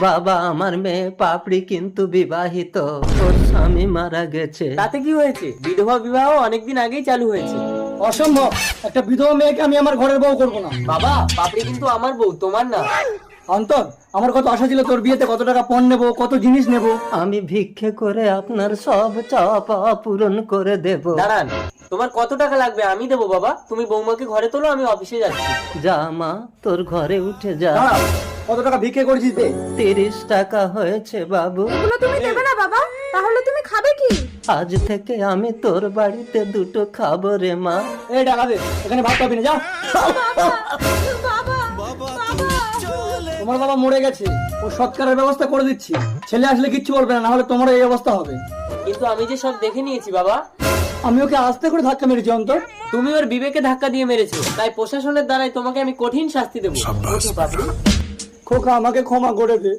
বাবা, আমার মেয়ে পাপড়ি কিন্তু বিবাহিত, ওর স্বামী মারা গেছে। তাতে কি হয়েছে? বিধবা বিবাহ অনেকদিন আগেই চালু হয়েছে। অসম্ভব, একটা বিধবা মেয়েকে আমি আমার ঘরের বউ করবো না। বাবা, পাপড়ি কিন্তু আমার বউ, তোমার না। অন্তর, আমার কত আশা ছিল তোর বিয়েতে কত টাকা পণ নেবো, কত জিনিস নেবো। আমি ভিক্ষে করে আপনার সব চাওয়া পাওয়া পূরণ করে দেব। দাঁড়ান, তোমার কত টাকা লাগবে আমি দেবো বাবা। তুমি বৌমাকে ঘরে তোলো, আমি অফিসে যাচ্ছি। যা মা, তোর ঘরে উঠে যা। দাঁড়া, কত টাকা ভিক্ষে করেছিস দে। 30 টাকা হয়েছে বাবু। এগুলো তুমি দেবে না বাবা? তাহলে তুমি খাবে কি? আজ থেকে আমি তোর বাড়িতে দুটো খাবো রে মা। এই টাকা দে, এখানে ভাত পাবি না, যা। তোমার বাবা মরে গেছে, ও সৎকারের ব্যবস্থা করে দিচ্ছি। ছেলে আসলে কিচ্ছু বলবে না, নাহলে তোমার এই অবস্থা হবে। কিন্তু আমি যে সব দেখে নিয়েছি বাবা। আমি ওকে আস্তে করে ধাক্কা মেরেছি অন্তর। তুমি ওর বিবেকে ধাক্কা দিয়ে মেরেছো, তাই প্রশাসনের দ্বারাই তোমাকে আমি কঠিন শাস্তি দেবো। খোকা, আমাকে ক্ষমা করে দে।